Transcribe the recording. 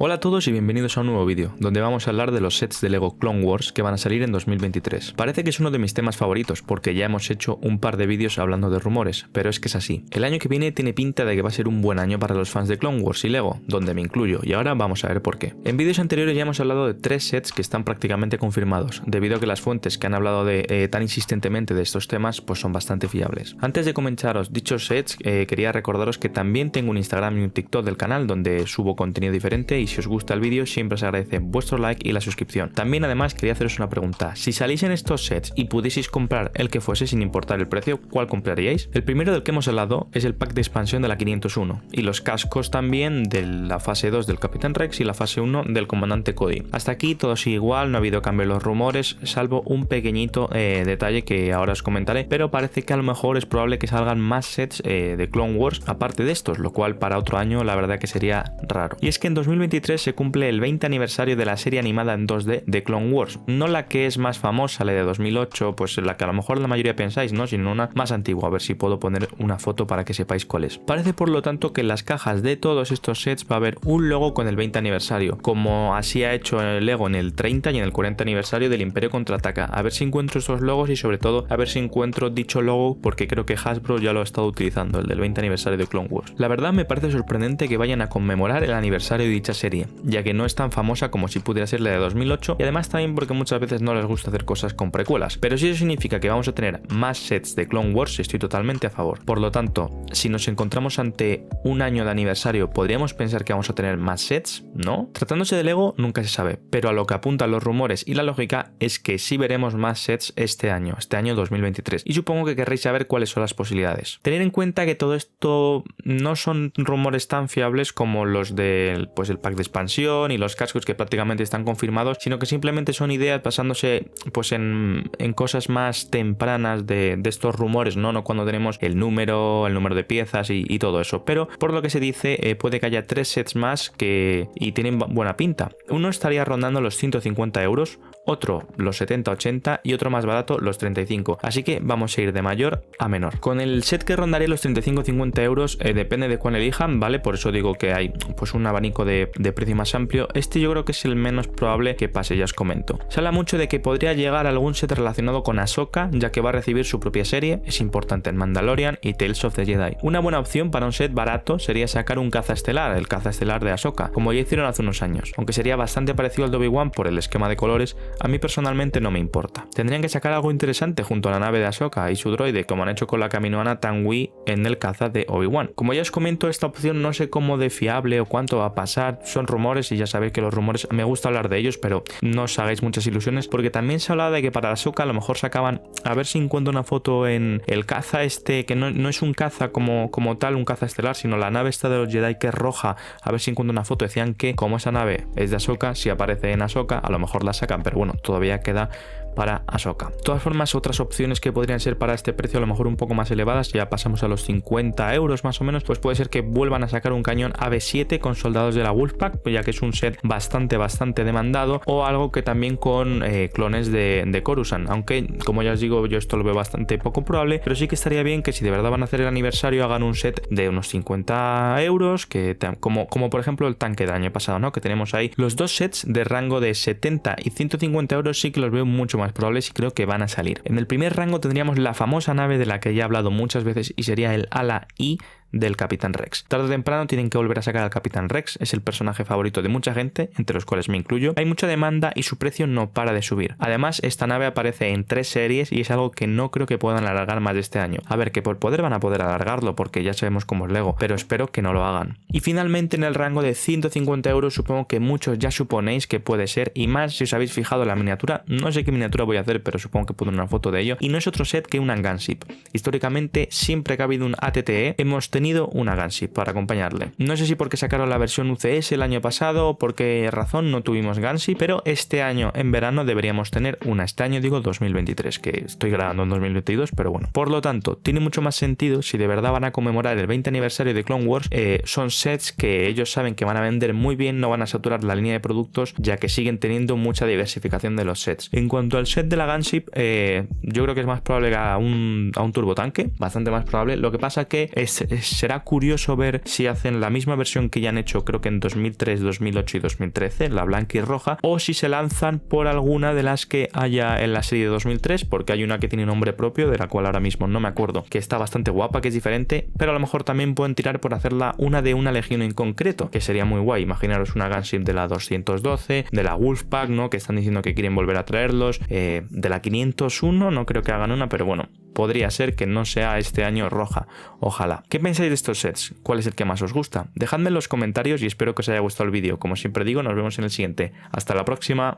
Hola a todos y bienvenidos a un nuevo vídeo, donde vamos a hablar de los sets de LEGO Clone Wars que van a salir en 2023. Parece que es uno de mis temas favoritos, porque ya hemos hecho un par de vídeos hablando de rumores, pero es que es así. El año que viene tiene pinta de que va a ser un buen año para los fans de Clone Wars y LEGO, donde me incluyo, y ahora vamos a ver por qué. En vídeos anteriores ya hemos hablado de 3 sets que están prácticamente confirmados, debido a que las fuentes que han hablado tan insistentemente de estos temas pues son bastante fiables. Antes de comentaros dichos sets, quería recordaros que también tengo un Instagram y un TikTok del canal donde subo contenido diferente, y si os gusta el vídeo siempre se agradece vuestro like y la suscripción. También además quería haceros una pregunta: si salís en estos sets y pudieseis comprar el que fuese sin importar el precio, ¿cuál compraríais? El primero del que hemos hablado es el pack de expansión de la 501 y los cascos también de la fase 2 del Capitán Rex y la fase 1 del comandante Cody. Hasta aquí todo sigue igual, no ha habido cambio en los rumores, salvo un pequeñito detalle que ahora os comentaré, pero parece que a lo mejor es probable que salgan más sets de Clone Wars aparte de estos, lo cual para otro año la verdad que sería raro. Y es que en 2023 se cumple el 20 aniversario de la serie animada en 2D de Clone Wars, no la que es más famosa, la de 2008, pues la que a lo mejor la mayoría pensáis, ¿no? Sino una más antigua. A ver si puedo poner una foto para que sepáis cuál es. Parece por lo tanto que en las cajas de todos estos sets va a haber un logo con el 20 aniversario, como así ha hecho el LEGO en el 30 y en el 40 aniversario del Imperio Contraataca. A ver si encuentro estos logos y sobre todo a ver si encuentro dicho logo, porque creo que Hasbro ya lo ha estado utilizando, el del 20 aniversario de Clone Wars. La verdad me parece sorprendente que vayan a conmemorar el aniversario de dicha serie, ya que no es tan famosa como si pudiera ser la de 2008, y además también porque muchas veces no les gusta hacer cosas con precuelas. Pero si eso significa que vamos a tener más sets de Clone Wars, estoy totalmente a favor. Por lo tanto, si nos encontramos ante un año de aniversario, ¿podríamos pensar que vamos a tener más sets? ¿No? Tratándose de LEGO nunca se sabe, pero a lo que apuntan los rumores y la lógica es que sí veremos más sets este año 2023, y supongo que querréis saber cuáles son las posibilidades. Tener en cuenta que todo esto no son rumores tan fiables como los del el pack de expansión y los cascos que prácticamente están confirmados, sino que simplemente son ideas basándose pues en cosas más tempranas de estos rumores, no cuando tenemos el número de piezas y todo eso. Pero por lo que se dice, puede que haya 3 sets más y tienen buena pinta. Uno estaría rondando los 150 euros, otro los 70-80 y otro más barato los 35, así que vamos a ir de mayor a menor. Con el set que rondaría los 35-50 euros, depende de cuál elijan, ¿vale? Por eso digo que hay pues un abanico de precio más amplio. Este yo creo que es el menos probable que pase, ya os comento. Se habla mucho de que podría llegar algún set relacionado con Ahsoka, ya que va a recibir su propia serie, es importante en Mandalorian y Tales of the Jedi. Una buena opción para un set barato sería sacar un caza estelar, el caza estelar de Ahsoka, como ya hicieron hace unos años, aunque sería bastante parecido al de Obi-Wan por el esquema de colores. A mí personalmente no me importa. Tendrían que sacar algo interesante junto a la nave de Ahsoka y su droide, como han hecho con la Kaminoana Tangui en el caza de Obi-Wan. Como ya os comento, esta opción no sé cómo de fiable o cuánto va a pasar, son rumores y ya sabéis que los rumores me gusta hablar de ellos, pero no os hagáis muchas ilusiones, porque también se hablaba de que para Ahsoka a lo mejor sacaban, a ver si encuentro una foto en el caza que no es un caza como tal, un caza estelar, sino la nave esta de los Jedi que es roja. A ver si encuentro una foto. Decían que como esa nave es de Ahsoka, si aparece en Ahsoka a lo mejor la sacan, pero bueno, todavía queda para Ahsoka. De todas formas, otras opciones que podrían ser para este precio a lo mejor un poco más elevadas, ya pasamos a los 50 euros más o menos, pues puede ser que vuelvan a sacar un cañón AB7 con soldados de la Wolfpack, ya que es un set bastante demandado, o algo que también con clones de Coruscant, aunque como ya os digo, yo esto lo veo bastante poco probable, pero sí que estaría bien que si de verdad van a hacer el aniversario hagan un set de unos 50 euros, como por ejemplo el tanque del año pasado, ¿no? Que tenemos ahí los dos sets de rango de 70 y 150 euros, sí que los veo mucho más probables y creo que van a salir. En el primer rango tendríamos la famosa nave de la que ya he hablado muchas veces y sería el ala I del Capitán Rex. Tarde o temprano tienen que volver a sacar al Capitán Rex, es el personaje favorito de mucha gente, entre los cuales me incluyo. Hay mucha demanda y su precio no para de subir. Además, esta nave aparece en 3 series y es algo que no creo que puedan alargar más de este año. A ver, que por poder van a poder alargarlo porque ya sabemos cómo es LEGO, pero espero que no lo hagan. Y finalmente en el rango de 150 euros supongo que muchos ya suponéis que puede ser, y más si os habéis fijado en la miniatura. No sé qué miniatura voy a hacer, pero supongo que pondré una foto de ello, y no es otro set que un gunship. Históricamente, siempre que ha habido un ATTE, hemos tenido una gunship para acompañarle. No sé si porque sacaron la versión UCS el año pasado o por qué razón no tuvimos gunship, pero este año en verano deberíamos tener una. Este año digo 2023, que estoy grabando en 2022, pero bueno. Por lo tanto, tiene mucho más sentido si de verdad van a conmemorar el 20 aniversario de Clone Wars. Son sets que ellos saben que van a vender muy bien, no van a saturar la línea de productos, ya que siguen teniendo mucha diversificación de los sets. En cuanto al set de la gunship, yo creo que es más probable a un turbotanque, bastante más probable. Lo que pasa que será curioso ver si hacen la misma versión que ya han hecho creo que en 2003, 2008 y 2013, la blanca y roja, o si se lanzan por alguna de las que haya en la serie de 2003, porque hay una que tiene nombre propio, de la cual ahora mismo no me acuerdo, que está bastante guapa, que es diferente, pero a lo mejor también pueden tirar por hacerla una de una legión en concreto, que sería muy guay. Imaginaros una gunship de la 212, de la Wolfpack, ¿no? Que están diciendo que quieren volver a traerlos, de la 501, no creo que hagan una, pero bueno, podría ser que no sea este año roja, ojalá. ¿Qué pensáis de estos sets? ¿Cuál es el que más os gusta? Dejadme en los comentarios y espero que os haya gustado el vídeo. Como siempre digo, nos vemos en el siguiente. Hasta la próxima.